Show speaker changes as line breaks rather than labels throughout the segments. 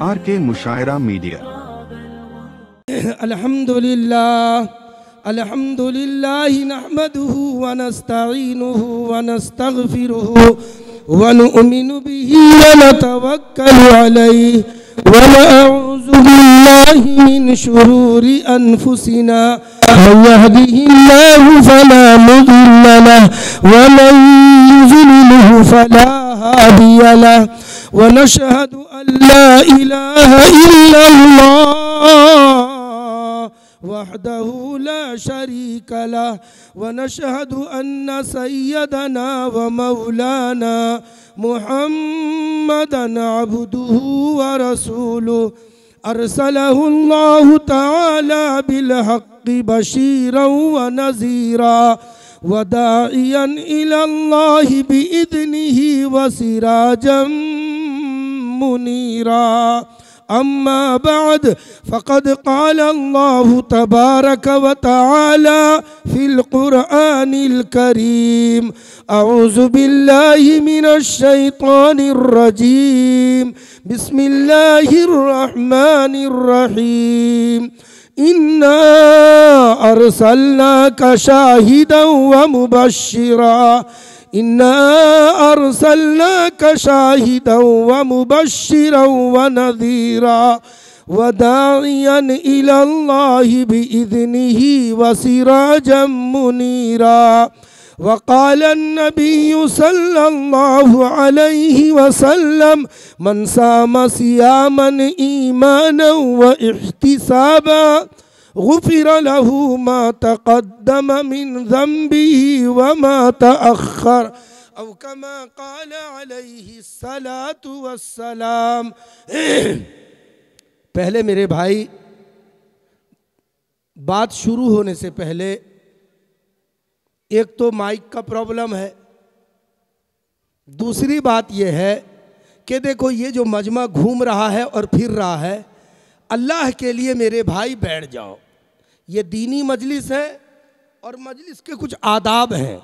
RK मुशायरा media.
अल्हम्दुलिल्लाह नहमदुहु व नस्तईनुहु व नस्तगफिरुहु व नु'मिनु बिही व नतवक्कलु अलैहि व नऊज़ु बिल्लाहि मिन शुरूरि अनफुसिना मन यहदिहिल्लाहु फला मुदिल्ल लहु व मन युज़लिलहु फला हादिय लहु व नशहदु अन ला इलाहा इल्लल्लाह वहदहु ला शरीक लह व नशहदु अन्न सय्यदना व मौलाना मुहम्मदन अब्दुहु व रसूलुहु अरसलहु अल्लाहु तआला बिल हक़्क़ि बशीरन व नज़ीरा व दाइयन इलल्लाहि बिइज़निहि व सिराजम मुनीरा। अम्मा बाद फ़क़द क़ाल अल्लाहु तबारक व तआला फ़िल क़ुरआनिल करीम अऊज़ु बिल्लाहि मिनश शैतानिर रजीम बिस्मिल्लाहिर रहमानिर रहीम इन्ना अर्सलनाका शाहिदन व मुबश्शिरा इन्ना अर्सलनाका शाहिदन व मुबश्शिरन व नज़ीरा व दाइयन इलल्लाहि बिइज़निहि व सिराजम मुनीरा। वक़ाल अन्नबिय्यु सल्लल्लाहु अलैहि वसल्लम मन साम सियामन ईमानन व इह्तिसाबा गुफ़िर लहु मा तक़द्दम मिन ज़ंबिही व मा तअख़्ख़र औ कमा क़ाल अलैहि सलातु वस्सलाम। पहले मेरे भाई, बात शुरू होने से पहले एक तो माइक का प्रॉब्लम है, दूसरी बात यह है कि देखो ये जो मजमा घूम रहा है और फिर रहा है, अल्लाह के लिए मेरे भाई बैठ जाओ। ये दीनी मजलिस है और मजलिस के कुछ आदाब हैं।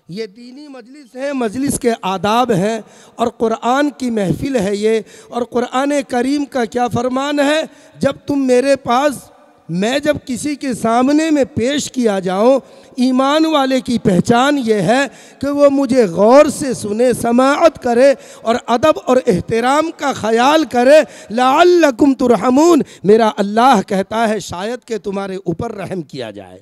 ये दीनी मजलिस है, मजलिस के आदाब हैं और कुरान की महफिल है ये। और कुरान करीम का क्या फरमान है, जब तुम मेरे पास, मैं जब किसी के सामने में पेश किया जाऊं, ईमान वाले की पहचान ये है कि वो मुझे गौर से सुने, समाअत करे और अदब और एहतराम का ख्याल करे। लअल्लकुम तुरहमून, मेरा अल्लाह कहता है शायद कि तुम्हारे ऊपर रहम किया जाए।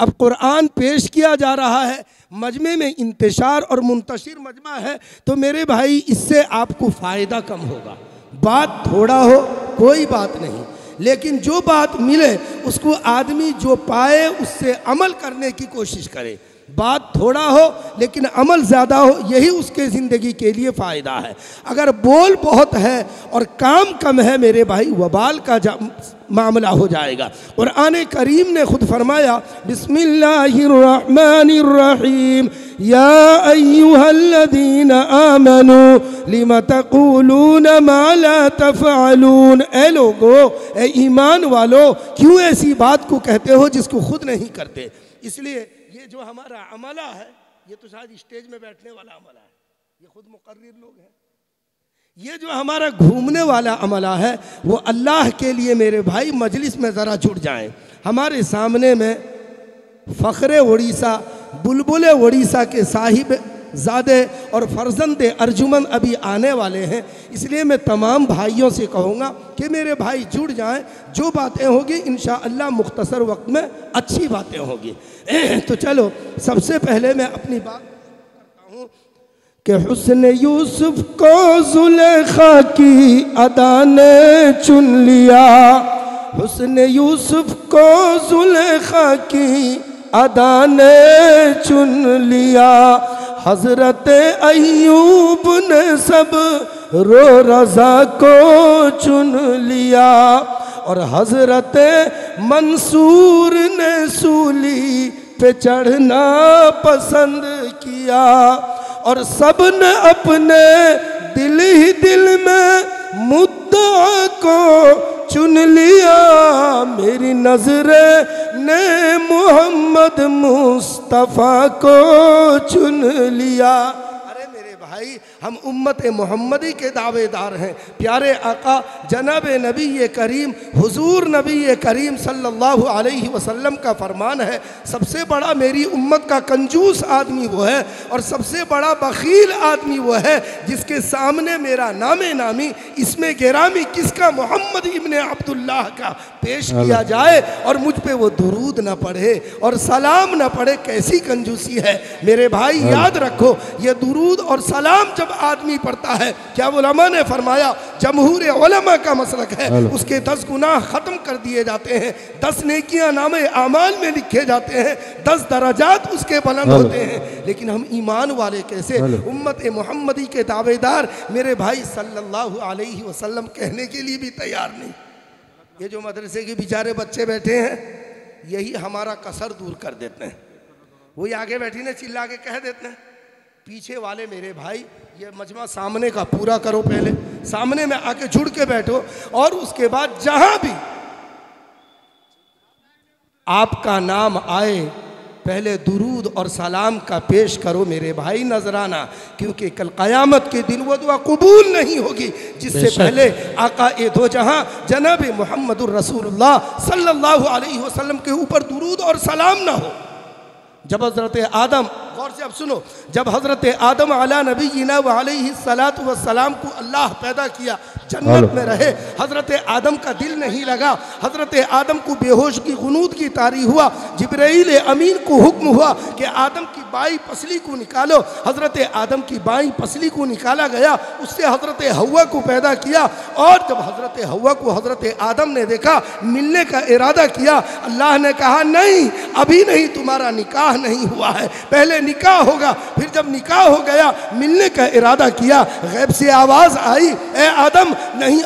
अब कुरान पेश किया जा रहा है, मजमे में इंतशार और मुंतशिर मजमा है, तो मेरे भाई इससे आपको फ़ायदा कम होगा। बात थोड़ा हो कोई बात नहीं, लेकिन जो बात मिले उसको आदमी जो पाए उससे अमल करने की कोशिश करे। बात थोड़ा हो लेकिन अमल ज़्यादा हो, यही उसके ज़िंदगी के लिए फ़ायदा है। अगर बोल बहुत है और काम कम है मेरे भाई, वबाल का मामला हो जाएगा। कुरान करीम ने खुद फरमाया बिस्मिल्लाहिर्रहमानिर्रहीम या अय्युहल्लज़ीना आमनू लिमा तक़ूलूना मा ला तफ़अलून। ए लोगो, ए ईमान वालो, क्यों ऐसी बात को कहते हो जिसको खुद नहीं करते। इसलिए ये जो हमारा अमला है, ये तो शायद स्टेज में बैठने वाला अमला है, ये खुद मुकर्रिर लोग हैं। ये जो हमारा घूमने वाला अमला है वो अल्लाह के लिए मेरे भाई मजलिस में ज़रा जुड़ जाएं। हमारे सामने में फ़ख्रे उड़ीसा, बुलबुले उड़ीसा के साहिब ज़ादे और फर्जंद अर्जुमन अभी आने वाले हैं। इसलिए मैं तमाम भाइयों से कहूँगा कि मेरे भाई जुड़ जाएं। जो बातें होगी इंशाअल्लाह मुख्तसर वक्त में अच्छी बातें होगी। तो चलो, सबसे पहले मैं अपनी बात करता हूँ कि हुस्न यूसुफ को जुलेखा की अदा ने चुन लिया। हुस्न यूसुफ को जुलेखा की अदा ने चुन लिया। हज़रत अय्यूब ने सब रो रज़ा को चुन लिया और हज़रत मंसूर ने सूली पे चढ़ना पसंद किया और सब ने अपने दिल ही दिल में मुद्दा को चुन लिया। मेरी नजरें ने मोहम्मद मुस्तफ़ा को चुन लिया। अरे मेरे भाई, हम उम्मत मोहम्मदी के दावेदार हैं। प्यारे आका जनाब नबी करीम हुजूर नबी करीम सल्लल्लाहु अलैहि वसल्लम का फरमान है, सबसे बड़ा मेरी उम्मत का कंजूस आदमी वो है और सबसे बड़ा बखील आदमी वो है जिसके सामने मेरा नामे नामी इसमें गिरामी किसका, मोहम्मद इब्ने अब्दुल्लाह का पेश किया जाए और मुझ पे वो दुरूद ना पढ़े और सलाम ना पढ़े। कैसी कंजूसी है मेरे भाई। याद रखो, ये दुरूद और सलाम जब आदमी पढ़ता है, क्या उलमा ने फरमाया, जमहूर उलमा का मसलक है, उसके 10 गुनाह खत्म कर दिए जाते हैं, 10 नेकियां नामे आमाल में लिखे जाते हैं, 10 दराजात उसके बुलंद होते हैं। लेकिन हम ईमान वाले कैसे, उम्मत मोहम्मदी के दावेदार मेरे भाई सल्लल्लाहु अलैहि वसल्लम कहने के लिए भी तैयार नहीं। ये जो मदरसे के बेचारे बच्चे बैठे हैं, यही हमारा कसर दूर कर देते हैं। वही आगे बैठी ने चिल्ला के कह देते हैं, पीछे वाले मेरे भाई ये मजमा सामने का पूरा करो, पहले सामने में आके जुड़ के बैठो और उसके बाद जहां भी आपका नाम आए पहले दुरूद और सलाम का पेश करो मेरे भाई नजराना, क्योंकि कल क़यामत के दिन वो दुआ कबूल नहीं होगी जिससे पहले आका ए दो जहां जनाब मुहम्मदुर रसूलुल्लाह सल्लल्लाहु अलैहि वसल्लम के ऊपर दुरूद और सलाम ना हो। जब हज़रत आदम, गौर से अब सुनो, जब हज़रत आदम अला नबीना व अलैहि सलातु व सलाम को अल्लाह पैदा किया, जन्नत में रहे, हज़रत आदम का दिल नहीं लगा, हज़रत आदम को बेहोश की गुनूद की तारी हुआ, जिब्राईल अमीन को हुक्म हुआ कि आदम की बाई पसली को निकालो। हज़रत आदम की बाई पसली को निकाला गया, उससे हज़रत हव्वा को पैदा किया और जब हज़रत हव्वा को हज़रत आदम ने देखा, मिलने का इरादा किया, अल्लाह ने कहा नहीं, अभी नहीं, तुम्हारा निकाह नहीं हुआ है, पहले निकाह होगा। फिर जब निकाह हो गया, मिलने का इरादा किया, गैब से आवाज़ आई, ए आदम नहीं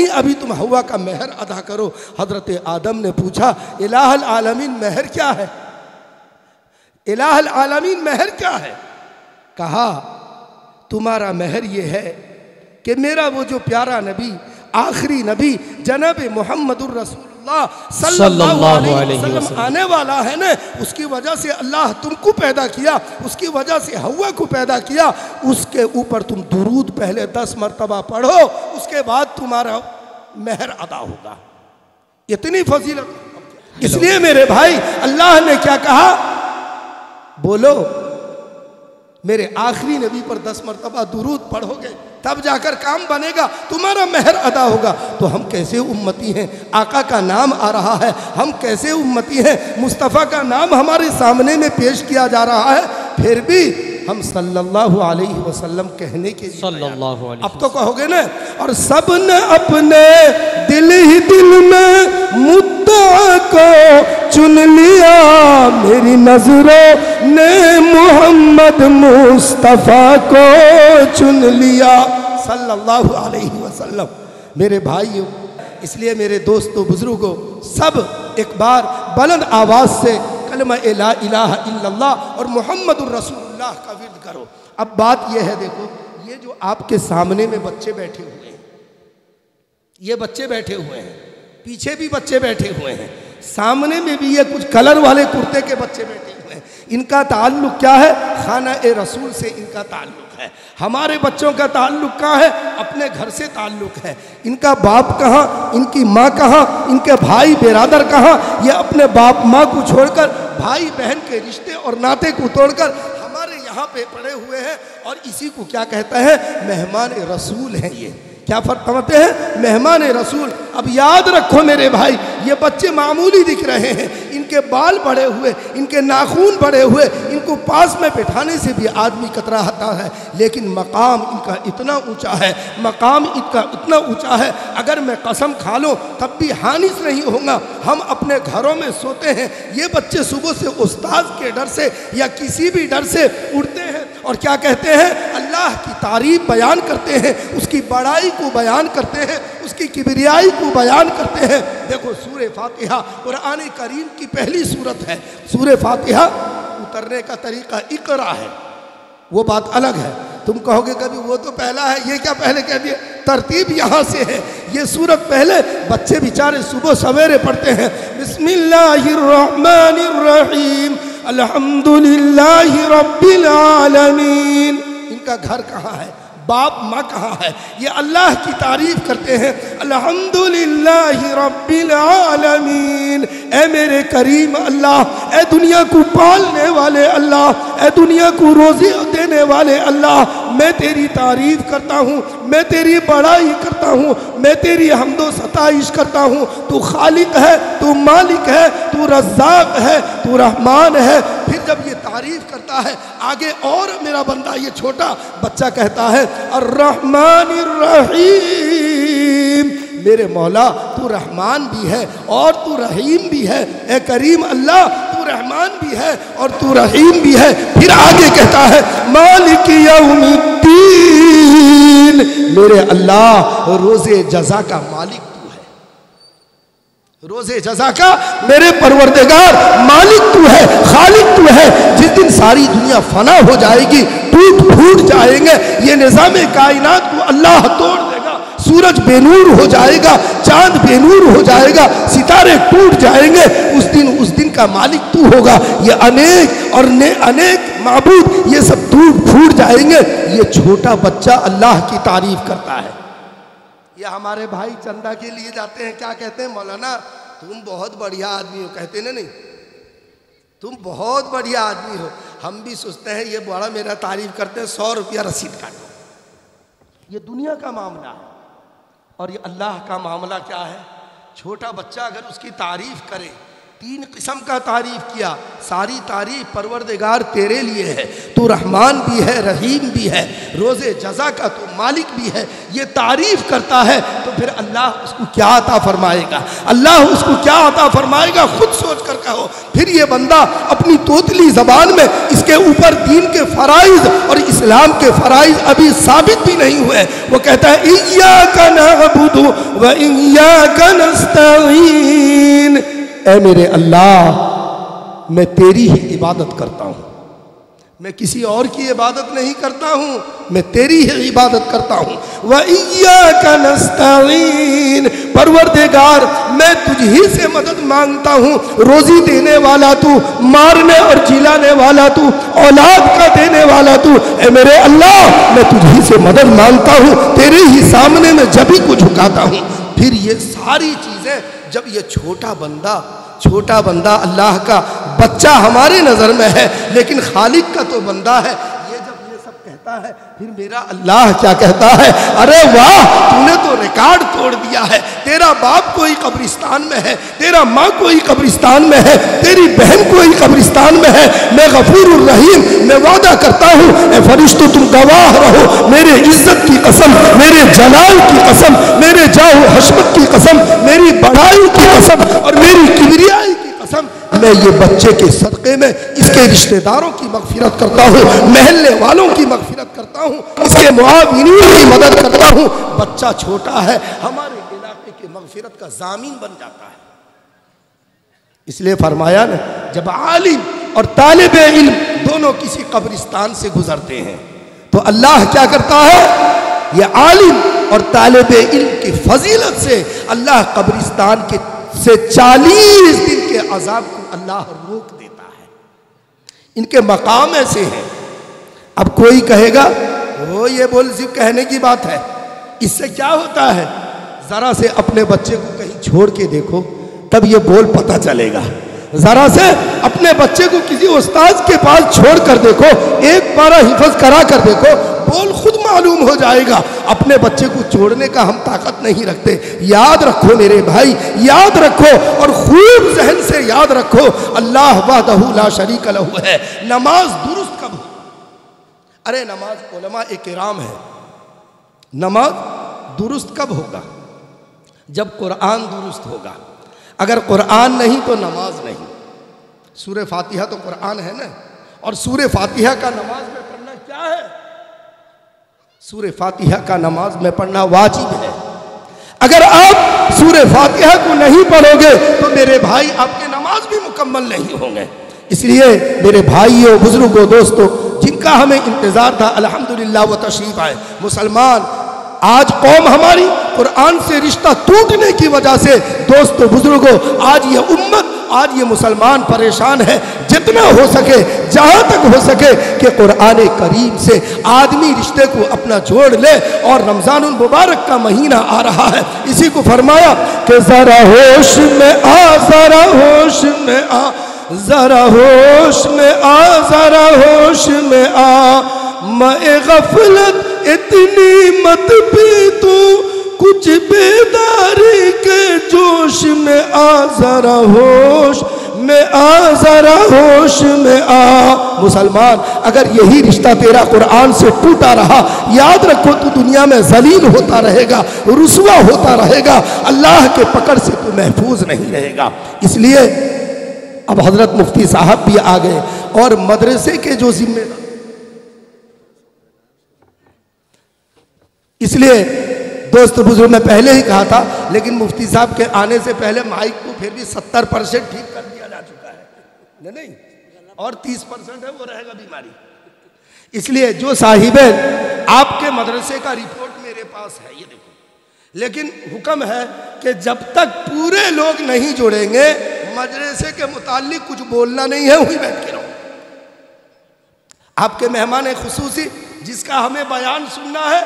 अभी तुम हव्वा का महर अदा करो। हज़रत आदम ने पूछा, इलाहुल आलमीन महर क्या है, इलाहुल आलमीन महर क्या है? कहा तुम्हारा महर ये है कि मेरा वो जो प्यारा नबी, आखिरी नबी जनाब मुहम्मदुर रसूलुल्लाह सल्लल्लाहु अलैहि वसल्लम आने वाला है ना, उसकी वजह से अल्लाह तुमको पैदा किया, उसकी वजह से हव्वा को पैदा किया, उसके ऊपर तुम दुरूद पहले 10 मरतबा पढ़ो, उसके बाद तुम्हारा महर अदा होगा। इतनी फजीलत। इसलिए मेरे भाई अल्लाह ने क्या कहा, बोलो मेरे आखिरी नबी पर 10 मरतबा दुरूद पढ़ोगे तब जाकर काम बनेगा, तुम्हारा महर अदा होगा। तो हम कैसे उम्मती हैं, आका का नाम आ रहा है, हम कैसे उम्मती हैं, मुस्तफ़ा का नाम हमारे सामने में पेश किया जा रहा है, फिर भी हम सल्लल्लाहु अलैहि वसल्लम कहने के लिए सल्लल्लाहु अलैहि, अब तो कहोगे ना, और सब ने अपने दिल ही दिल में मुद्दा को चुन लिया, मेरी नजरों ने मोहम्मद मुस्तफ़ा को चुन लिया सल्लल्लाहु अलैहि वसल्लम। मेरे भाइयों, इसलिए मेरे दोस्तों बुजुर्गों, सब एक बार बुलंद आवाज़ से कलमा ला इलाहा इल्लल्लाह और मुहम्मदुर रसूलुल्लाह का विर्द करो। अब बात यह है, देखो ये जो आपके सामने में बच्चे बैठे हुए हैं, ये बच्चे बैठे हुए हैं, पीछे भी बच्चे बैठे हुए हैं, सामने में भी ये कुछ कलर वाले कुर्ते के बच्चे बैठे हुए हैं। इनका ताल्लुक क्या है, खाना ए रसूल से इनका ताल्लुक है। हमारे बच्चों का ताल्लुक कहाँ है, अपने घर से ताल्लुक है। इनका बाप कहाँ, इनकी माँ कहाँ, इनके भाई बिरादर कहाँ, ये अपने बाप माँ को छोड़कर, भाई बहन के रिश्ते और नाते को तोड़कर हमारे यहाँ पे पड़े हुए हैं और इसी को क्या कहता है, मेहमान रसूल हैं। ये क्या फर्क समझते हैं, मेहमान रसूल। अब याद रखो मेरे भाई, ये बच्चे मामूली दिख रहे हैं, इनके बाल बड़े हुए, इनके नाखून बड़े हुए, इनको पास में बैठाने से भी आदमी कतराता है, लेकिन मकाम इनका इतना ऊंचा है, मकाम इनका इतना ऊंचा है, अगर मैं कसम खा लूँ तब भी हानिस नहीं होगा। हम अपने घरों में सोते हैं, ये बच्चे सुबह से उस्ताद के डर से या किसी भी डर से उठते हैं और क्या कहते हैं, अल्लाह की तारीफ बयान करते हैं, उसकी बड़ाई को बयान करते हैं, उसकी किबरियाई को बयान करते हैं। देखो सूरह फातिहा कुरान करीम की पहली सूरत है। सूरह फातिहा उतरने का तरीका इकरा है, वो बात अलग है, तुम कहोगे कभी वो तो पहला है, ये क्या पहले कह दिया? तरतीब यहाँ से है। ये सूरत पहले बच्चे बेचारे सुबह सवेरे पढ़ते हैं, बिस्मिल्लाहिर्रहमानिर्रहीम अल्हम्दुलिल्लाहि रब्बिल आलमीन। इनका घर कहाँ है, बाप माँ कहाँ है? ये अल्लाह की तारीफ करते हैं, अल्हम्दुलिल्लाहि रब्बिल आलमीन। ए मेरे करीम अल्लाह, ए दुनिया को पालने वाले अल्लाह, ए दुनिया को रोज़ी देने वाले अल्लाह, मैं तेरी तारीफ करता हूँ, मैं तेरी बड़ाई करता हूँ, मैं तेरी हम्दो सताइश करता हूँ। तू खालिक है, तू मालिक है, तू रज़्ज़ाक़ है, तू रहमान है। फिर जब ये तारीफ करता है आगे, और मेरा बंदा ये छोटा बच्चा कहता है अर्रहमानिर्रहीम, मेरे मौला तू रहमान भी है और तू रहीम भी है। ए करीम अल्लाह, तू रहमान भी है और तू रहीम भी है। फिर आगे कहता है मालिक यौमिद्दीन, मेरे अल्लाह रोज़े जज़ा का मालिक तू है, रोज़े जज़ा का मेरे परवरदिगार मालिक तू है, खालिक तू है। जिस दिन सारी दुनिया फना हो जाएगी, टूट फूट जाएंगे, ये निज़ाम कायनात को अल्लाह तोड़ देगा, सूरज बेनूर हो जाएगा, चांद बेनूर हो जाएगा, सितारे टूट जाएंगे। उस दिन का मालिक तू होगा। ये अनेक और अनेक माबूद ये सब टूट फूट जाएंगे। ये छोटा बच्चा अल्लाह की तारीफ करता है। ये हमारे भाई चंदा के लिए जाते हैं, क्या कहते हैं? मौलाना तुम बहुत बढ़िया आदमी हो, कहते ना नहीं, तुम बहुत बढ़िया आदमी हो। हम भी सोचते हैं ये बड़ा मेरा तारीफ करते हैं, 100 रुपया रसीद काटो। ये दुनिया का मामला है और ये अल्लाह का मामला क्या है? छोटा बच्चा अगर उसकी तारीफ करे, 3 किस्म का तारीफ किया, सारी तारीफ परवरदिगार तेरे लिए है। तू रहमान भी है, रहीम भी है, रोज़े जज़ा का तू मालिक भी है। ये तारीफ करता है तो फिर अल्लाह उसको क्या अता फरमाएगा, अल्लाह उसको क्या अता फरमाएगा, खुद सोच कर कहो। फिर ये बंदा अपनी तोतली ज़बान में इसके ऊपर दीन के फ़राइज़ और इस्लाम के फ़राइज़ अभी साबित भी नहीं हुए, वो कहता है इय्याका नअबुदु व इय्याका नस्तईन। ऐ मेरे अल्लाह, मैं तेरी ही इबादत करता हूँ, मैं किसी और की इबादत नहीं करता हूँ, मैं तेरी ही इबादत करता हूँ। व इय्याका नस्तईन, परवरदिगार मैं तुझी से मदद मांगता हूँ। रोज़ी देने वाला तू, मारने और जिलाने वाला तू, औलाद का देने वाला तू। ऐ मेरे अल्लाह, मैं तुझी से मदद मांगता हूँ, तेरे ही सामने मैं जबी को झुकाता हूँ। फिर ये सारी चीज़ें जब ये छोटा बंदा अल्लाह का बच्चा हमारे नज़र में है, लेकिन खालिक का तो बंदा है, ये जब ये सब कहता है, फिर मेरा अल्लाह क्या कहता है? अरे वाह, तूने तो रिकॉर्ड तोड़ दिया है। तेरा बाप कोई कब्रिस्तान में है, तेरा माँ कोई कब्रिस्तान में है, तेरी बहन कोई कब्रिस्तान में है। मैं गफूरुर रहीम, मैं वादा करता हूँ, ए फरिश्तों तुम गवाह रहो, मेरे इज्जत की कसम, मेरे जलाल की कसम, मेरे जाओ हशमत की कसम, मेरी बढ़ाई की कसम और मेरी किबरियाई की कसम, मैं ये बच्चे के सदक़े में इसके रिश्तेदारों की मग़फ़िरत करता हूँ, महल्ले वालों की मग़फ़िरत करता हूँ, इसके मुआविनीन की मदद करता हूँ। बच्चा छोटा है, हमारे इलाके की मग़फ़िरत का ज़ामीन बन जाता है। इसलिए फरमाया ना, जब आलिम और तालिब इल्म दोनों किसी कब्रिस्तान से गुजरते हैं तो अल्लाह क्या करता है? ये आलिम और तालिब इल्म की फजीलत से अल्लाह कब्रिस्तान के से 40 दिन के अजाब को अल्लाह रोक देता है। इनके मकाम ऐसे हैं। अब कोई कहेगा वो ये बोल सिर्फ कहने की बात है, इससे क्या होता है? ज़रा से अपने बच्चे को कहीं छोड़ के देखो, तब ये बोल पता चलेगा। ज़रा से अपने बच्चे को किसी उस्ताद के पास छोड़ कर देखो, एक बार हिफज करा कर देखो, बोल खुद मालूम हो जाएगा। अपने बच्चे को छोड़ने का हम ताकत नहीं रखते। याद रखो मेरे भाई, याद रखो और खूब जहन से याद रखो, अल्लाह वहदहू ला शरीक लहू है। नमाज दुरुस्त कब हो? अरे नमाज उलमा इकराम है, नमाज दुरुस्त कब होगा? जब कुरान दुरुस्त होगा। अगर कुरान नहीं तो नमाज नहीं। सूरे फातिहा तो कुरान है ना, और सूरे फातिहा का नमाज में पढ़ना क्या है? सूरे फातिहा का नमाज में पढ़ना वाजिब है। अगर आप सूरे फातिहा को नहीं पढ़ोगे तो मेरे भाई आपके नमाज भी मुकम्मल नहीं होंगे। इसलिए मेरे भाइयों, बुजुर्गों, दोस्तों, जिनका उनका हमें इंतज़ार था। अल्हम्दुलिल्लाह वो तशरीफ़ आए। मुसलमान आज कौम हमारी कुरान से रिश्ता टूटने की वजह से, दोस्तों बुजुर्गों, आज ये उम्मत, आज ये मुसलमान परेशान है। जितना हो सके, जहाँ तक हो सके कि कुरान करीम से आदमी रिश्ते को अपना जोड़ ले। और रमज़ानुल मुबारक का महीना आ रहा है, इसी को फरमाया कि ज़रा होश में आ, ज़रा होश में आ, ज़रा होश में आ, ज़रा होश में आ, मैं गफलत इतनी मत पी तू, कुछ बेदारी के जोश में आ, ज़रा होश में आ, ज़रा होश में आ। मुसलमान, अगर यही रिश्ता तेरा कुरान से टूटा रहा, याद रखो तू दुनिया में जलील होता रहेगा, रुसवा होता रहेगा, अल्लाह के पकड़ से तू महफूज नहीं रहेगा। इसलिए अब हजरत मुफ्ती साहब भी आ गए और मदरसे के जो जिम्मेदार, इसलिए दोस्त बुजुर्ग, मैं पहले ही कहा था, लेकिन मुफ्ती साहब के आने से पहले माइक को फिर भी 70% ठीक कर दिया जा चुका है, नहीं, और 30% है वो रहेगा बीमारी। इसलिए जो साहिबे, आपके मदरसे का रिपोर्ट मेरे पास है, ये देखो, लेकिन हुक्म है कि जब तक पूरे लोग नहीं जुड़ेंगे मदरसे के मुताल्लिक कुछ बोलना नहीं है, वहीं बैठ के रहो। आपके मेहमान खुसूसी जिसका हमें बयान सुनना है,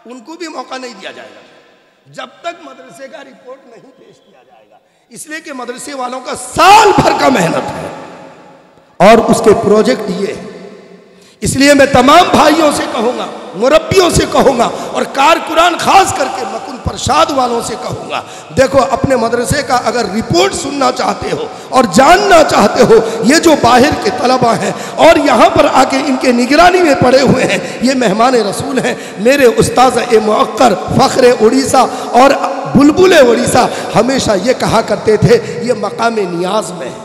उनको भी मौका नहीं दिया जाएगा जब तक मदरसे का रिपोर्ट नहीं पेश किया जाएगा। इसलिए कि मदरसे वालों का साल भर का मेहनत है और उसके प्रोजेक्ट ये है। इसलिए मैं तमाम भाइयों से कहूँगा, मुरब्बियों से कहूँगा और कारकुरान खास करके मकुन प्रसाद वालों से कहूँगा, देखो अपने मदरसे का अगर रिपोर्ट सुनना चाहते हो और जानना चाहते हो, ये जो बाहर के तलबा हैं और यहाँ पर आके इनके निगरानी में पड़े हुए हैं, ये मेहमान रसूल हैं, मेरे उस्ताद ए मुअक्कर फ़ख्र उड़ीसा और बुलबुल उड़ीसा हमेशा ये कहा करते थे, ये मकाम नियाज में है।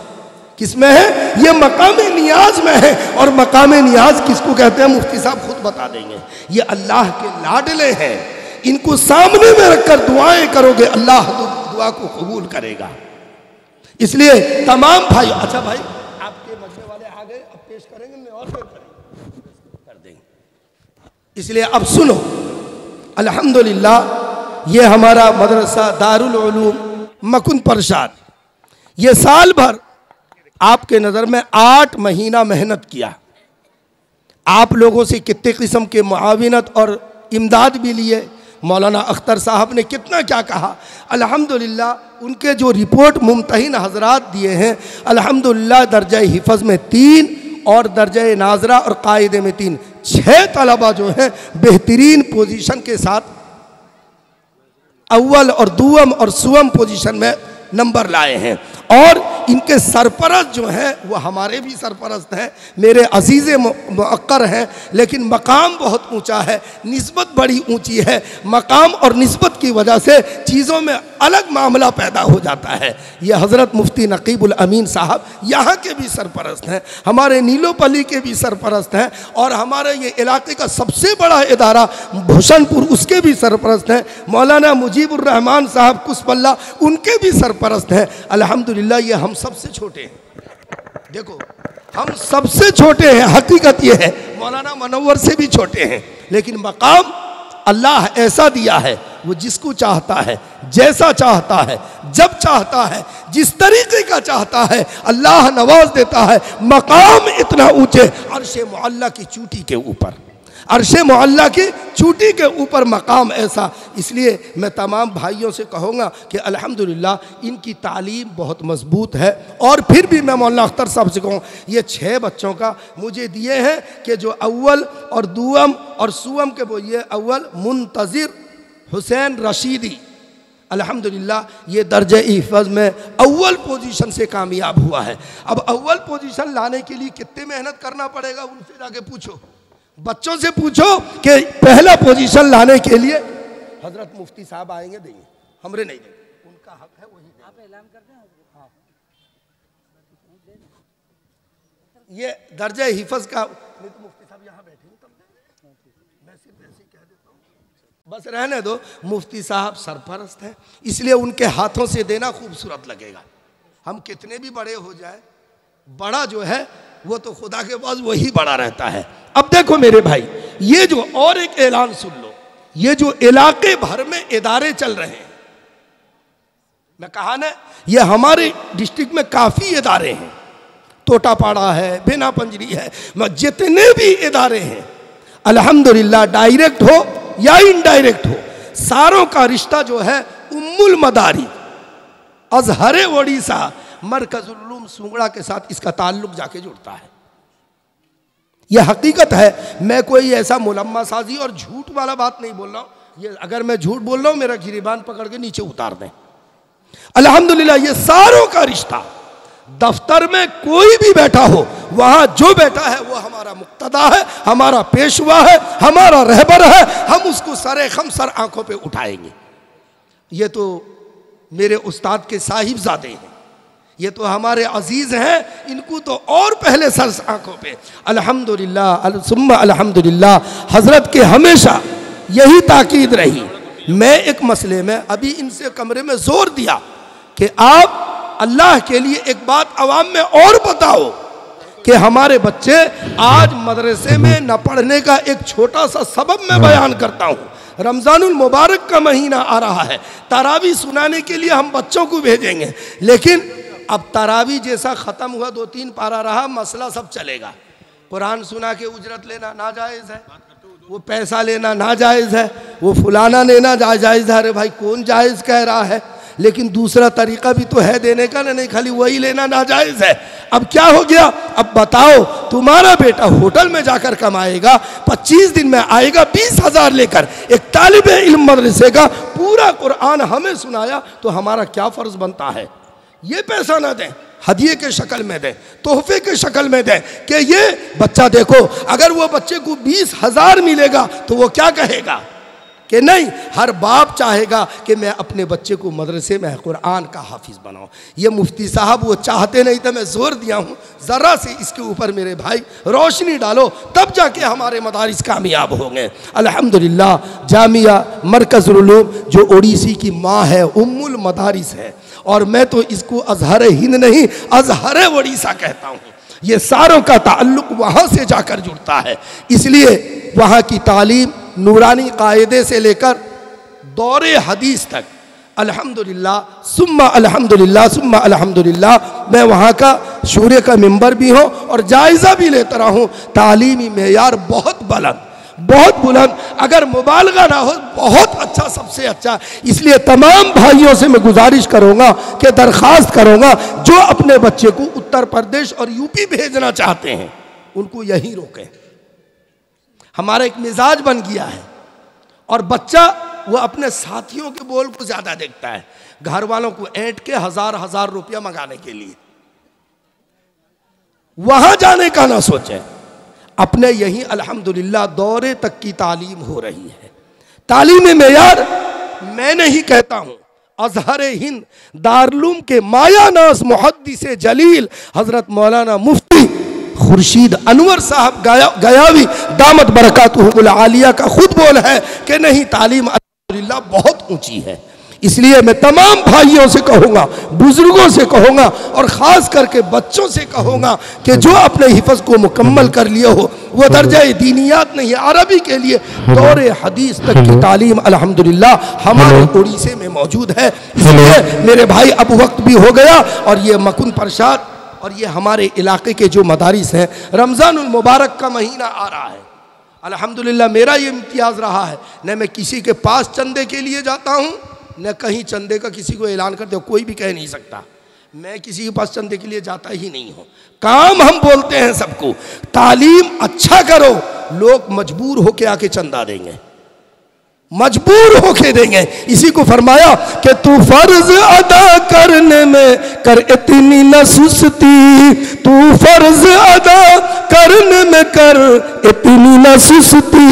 किसमें है? ये मकाम नियाज में है। और मकाम नियाज किसको कहते हैं मुफ्ती साहब खुद बता देंगे। ये अल्लाह के लाडले हैं, इनको सामने में रखकर दुआएं करोगे, अल्लाह दुआ को कबूल करेगा। इसलिए तमाम भाई, अच्छा भाई आपके मजमे वाले आ गए, अब पेश करेंगे नहीं और पेश करेंगे, कर देंगे। इसलिए अब सुनो, अल्हम्दुलिल्लाह ये हमारा मदरसा दारुल उलूम मकुन प्रसाद, ये साल भर आपके नज़र में 8 महीना मेहनत किया। आप लोगों से कितने किस्म के मुआविनत और इमदाद भी लिए। मौलाना अख्तर साहब ने कितना क्या कहा। अल्हम्दुलिल्लाह उनके जो रिपोर्ट मुमतहिन हजरात दिए हैं, अल्हम्दुलिल्लाह दर्जा हिफ़्ज़ में 3 और दर्जा नाजरा और कायदे में 3, 6 तलबा जो हैं बेहतरीन पोजीशन के साथ अव्वल और दुअम और सुअम पोजीशन में नंबर लाए हैं। और इनके सरपरस्त जो हैं वो हमारे भी सरपरस्त हैं, मेरे अजीज़ मुअक्कर हैं, लेकिन मकाम बहुत ऊंचा है, निस्बत बड़ी ऊंची है। मकाम और निस्बत की वजह से चीज़ों में अलग मामला पैदा हो जाता है। ये हज़रत मुफ्ती नकीबुल अमीन साहब यहाँ के भी सरपरस्त हैं, हमारे नीलोपली के भी सरपरस्त हैं, और हमारे ये इलाके का सबसे बड़ा इदारा भूषणपुर उसके भी सरपरस्त हैं। मौलाना मुजीबुर रहमान साहब कुसपल्ला उनके भी सरपरस्त हैं। अल्हम्दुलिल्लाह ये हम सबसे छोटे हैं। देखो हम सबसे छोटे हैं, हकीकत ये है, मौलाना मनव्वर से भी छोटे हैं, लेकिन मकाम अल्लाह ऐसा दिया है, वो जिसको चाहता है, जैसा चाहता है, जब चाहता है, जिस तरीके का चाहता है, अल्लाह नवाज देता है। मकाम इतना ऊंचे, अर्श मुअल्ला की चोटी के ऊपर, अर्श मुअल्ला की चोटी के ऊपर मकाम ऐसा। इसलिए मैं तमाम भाइयों से कहूँगा कि अल्हम्दुलिल्लाह इनकी तालीम बहुत मजबूत है। और फिर भी मैं मौलाना अख्तर साहब से कहूँ, ये 6 बच्चों का मुझे दिए हैं कि जो अव्वल और दुअम और सुअम के वो ये अव्वल मुंतज़िर हुसैन रशीदी, अल्हम्दुलिल्लाह ये दर्जे हिफ़्ज़ में अव्वल पोजीशन से कामयाब हुआ है। अब अव्वल पोजीशन लाने के लिए कितने मेहनत करना पड़ेगा, उनसे जाके पूछो, बच्चों से पूछो कि पहला पोजीशन लाने के लिए हजरत मुफ्ती साहब आएंगे, देंगे, हमरे नहीं देंगे, उनका हक है, वही आप ऐलान कर दें। हाँ, ये दर्जा हिफ़्ज़ का, नहीं तो मुफ्ती साहब यहाँ बैठे तब मैं सिर्फ ऐसे ही कह देता हूँ, बस रहने दो। मुफ्ती साहब सरपरस्त हैं, इसलिए उनके हाथों से देना खूबसूरत लगेगा। हम कितने भी बड़े हो जाए, बड़ा जो है वो तो खुदा के पास वही बड़ा रहता है। अब देखो मेरे भाई, ये जो और एक ऐलान सुन लो, ये जो इलाके भर में इदारे चल रहे हैं, मैं कहा ना ये हमारे डिस्ट्रिक्ट में काफी इदारे हैं, तोतापाड़ा है, बेना पंजरी है, जितने भी इदारे हैं अल्हम्दुलिल्लाह डायरेक्ट हो या इनडायरेक्ट हो, सारों का रिश्ता जो है उम्मुल मदारी अजहर ओडिशा मरकजुल उलूम सुंगड़ा के साथ इसका ताल्लुक जाके जुड़ता है। यह हकीकत है, मैं कोई ऐसा मुलम्मा साजी और झूठ वाला बात नहीं बोल रहा हूं। ये अगर मैं झूठ बोल रहा हूं मेरा गिरीबान पकड़ के नीचे उतार दें। अल्हम्दुलिल्लाह ये सारों का रिश्ता, दफ्तर में कोई भी बैठा हो वहां जो बैठा है वो हमारा मुक्तदा है, हमारा पेशवा है, हमारा रहबर है, हम उसको सरे खमसर आंखों पे उठाएंगे। ये तो मेरे उस्ताद के साहिबजादे हैं, ये तो हमारे अजीज हैं, इनको तो और पहले सर आंखों पे अल्हम्दुलिल्लाह सुम्मा अल्हम्दुलिल्लाह। हजरत के हमेशा यही ताकीद रही। मैं एक मसले में अभी इनसे कमरे में जोर दिया कि आप अल्लाह के लिए एक बात अवाम में और बताओ कि हमारे बच्चे आज मदरसे में न पढ़ने का एक छोटा सा सबब मैं बयान करता हूँ। रमज़ानुल मुबारक का महीना आ रहा है, तरावी सुनाने के लिए हम बच्चों को भेजेंगे, लेकिन अब तरावी जैसा ख़त्म हुआ 2-3 पारा रहा, मसला सब चलेगा। कुरान सुना के उजरत लेना नाजायज़ है, वो पैसा लेना नाजायज़ है, वो फुलाना लेना नाजायज़ है। अरे भाई कौन जायज़ कह रहा है, लेकिन दूसरा तरीका भी तो है देने का ना, नहीं खाली वही लेना नाजायज़ है। अब क्या हो गया, अब बताओ तुम्हारा बेटा होटल में जाकर कमाएगा, 25 दिन में आएगा 20,000 लेकर, एक तालिबे इल्म मदरसे का पूरा कुरान हमें सुनाया, तो हमारा क्या फ़र्ज बनता है? ये पैसा ना दें, हदिये के शक्ल में दें, तोहफे के शक्ल में दें कि ये बच्चा देखो, अगर वो बच्चे को 20,000 मिलेगा तो वो क्या कहेगा कि नहीं, हर बाप चाहेगा कि मैं अपने बच्चे को मदरसे में कुरान का हाफिज बनाऊं। ये मुफ्ती साहब वो चाहते नहीं तो मैं जोर दिया हूँ, ज़रा से इसके ऊपर मेरे भाई रोशनी डालो, तब जाके हमारे मदारिस कामयाब होंगे। अल्हम्दुलिल्लाह जामिया मरकजुल उलूम जो ओडिसी की माँ है, उम्मुल मदारिस है, और मैं तो इसको अजहर हिंद नहीं अजहर ओडिशा कहता हूँ। ये सारों का ताल्लुक वहाँ से जाकर जुड़ता है, इसलिए वहाँ की तालीम नूरानी कायदे से लेकर दौरे हदीस तक अल्हम्दुलिल्लाह सुम्मा अल्हम्दुलिल्लाह सुम्मा अल्हम्दुलिल्लाह, मैं वहाँ का शूरे का मिंबर भी हूँ और जायज़ा भी लेता रहा हूँ। तालीमी मेयार बहुत बुलंद, बहुत बुलंद, अगर मुबालगा ना हो बहुत अच्छा, सबसे अच्छा। इसलिए तमाम भाइयों से मैं गुजारिश करूँगा कि दरख्वास्त करूँगा जो अपने बच्चे को उत्तर प्रदेश और यूपी भेजना चाहते हैं उनको यहीं रोकें। हमारा एक मिजाज बन गया है और बच्चा वो अपने साथियों के बोल को ज्यादा देखता है, घर वालों को ऐंठ के 1000-1000 रुपया मंगाने के लिए, वहां जाने का ना सोचे। अपने यहीं अल्हम्दुलिल्लाह दौरे तक की तालीम हो रही है। तालीम मेयार मैं नहीं कहता हूं, अजहर हिंद दारुलूम के मायानास मुहद्दिस जलील हजरत मौलाना मुफ्ती खुर्शीद अनवर साहब गयावी दामत बरकातुहुल आलिया का खुद बोल है कि नहीं, तालीम अल्हम्दुलिल्लाह बहुत ऊंची है। इसलिए मैं तमाम भाइयों से कहूँगा, बुजुर्गों से कहूँगा और ख़ास करके बच्चों से कहूँगा कि जो अपने हिफ्ज़ को मुकम्मल कर लिए हो, वो दर्जा दीनियात नहीं अरबी के लिए दौरे हदीस तक की तालीम अल्हम्दुलिल्लाह हमारे ओडिशा में मौजूद है। इसलिए मेरे भाई अब वक्त भी हो गया और ये मकुन प्रसाद और ये हमारे इलाके के जो मदारिस हैं, रमज़ानुल मुबारक का महीना आ रहा है। अल्हम्दुलिल्लाह मेरा ये इम्तियाज़ रहा है, न मैं किसी के पास चंदे के लिए जाता हूँ, न कहीं चंदे का किसी को ऐलान करते हो, कोई भी कह नहीं सकता। मैं किसी के पास चंदे के लिए जाता ही नहीं हूँ। काम हम बोलते हैं सबको, तालीम अच्छा करो, लोग मजबूर होके आके चंदा देंगे, मजबूर होके देंगे। इसी को फरमाया कि तू फर्ज अदा करने में कर इतनी न सुस्ती, तू फर्ज अदा करने में कर इतनी न सुस्ती,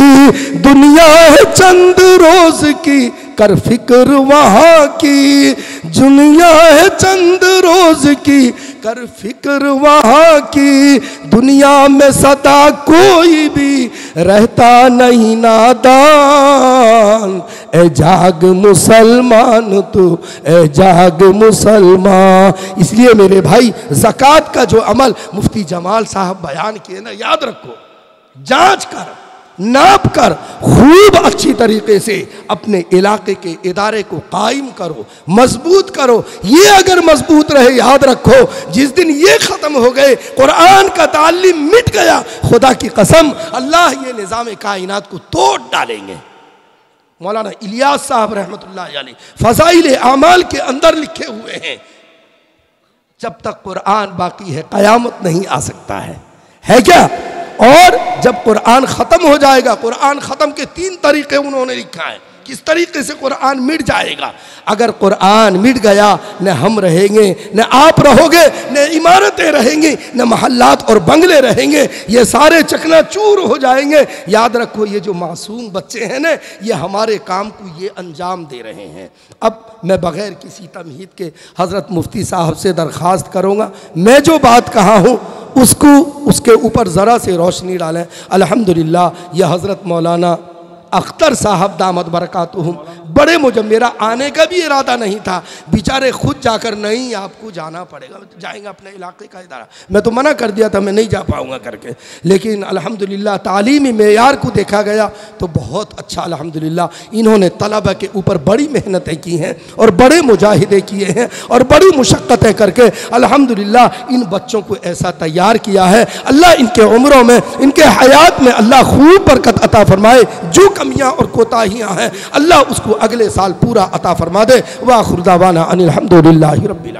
दुनिया है चंद रोज की कर फिक्र वहाँ की, दुनिया है चंद रोज की कर फिक्र वहाँ की, दुनिया में सदा कोई भी रहता नहीं नादान, ए जाग मुसलमान तू, ए जाग मुसलमान। इसलिए मेरे भाई ज़कात का जो अमल मुफ्ती जमाल साहब बयान किए ना, याद रखो, जांच कर, नाप कर, खूब अच्छी तरीके से अपने इलाके के इदारे को कायम करो, मजबूत करो। ये अगर मजबूत रहे, याद रखो जिस दिन ये ख़त्म हो गए, कुरान का तालीम मिट गया, खुदा की कसम अल्लाह ये निज़ाम कायनात को तोड़ डालेंगे। मौलाना इलियास साहब रहमतुल्लाह अलैह फ़ज़ाइल आमाल के अंदर लिखे हुए हैं, जब तक कुरान बाकी है क़यामत नहीं आ सकता है क्या? और जब कुरान ख़त्म हो जाएगा, कुरान ख़त्म के 3 तरीक़े उन्होंने लिखा है, किस तरीके से कुरान मिट जाएगा। अगर कुरान मिट गया, न हम रहेंगे, न आप रहोगे, न इमारतें रहेंगी, न महल्लात और बंगले रहेंगे, ये सारे चकनाचूर हो जाएंगे। याद रखो, ये जो मासूम बच्चे हैं ना, ये हमारे काम को ये अंजाम दे रहे हैं। अब मैं बग़ैर किसी तमहीद के हज़रत मुफ्ती साहब से दरख्वास्त करूँगा, मैं जो बात कहा हूँ उसके ऊपर ज़रा से रोशनी डालें। अल्हम्दुलिल्लाह, यह हज़रत मौलाना अख्तर साहब दामद बरकातुहुम, बड़े मुझे, मेरा आने का भी इरादा नहीं था, बेचारे खुद जाकर, नहीं आपको जाना पड़ेगा, जाएंगे अपने इलाके का इदारा, मैं तो मना कर दिया था, मैं नहीं जा पाऊँगा करके, लेकिन अल्हम्दुलिल्लाह तालीमी मेयार को देखा गया तो बहुत अच्छा। अल्हम्दुलिल्लाह इन्होंने तलबा के ऊपर बड़ी मेहनतें की हैं और बड़े मुजाहिदे किए हैं और बड़ी मुशक्क़तें करके अल्हम्दुलिल्लाह इन बच्चों को ऐसा तैयार किया है। अल्लाह इनके उम्रों में, इनके हयात में अल्लाह खूब बरकत अता फरमाए। जो कमियाँ और कोताहियाँ हैं अल्लाह उसको अगले साल पूरा अता फरमा दे। व आखिर दावाना अनिल हम्दुलिल्लाहि रब्बिल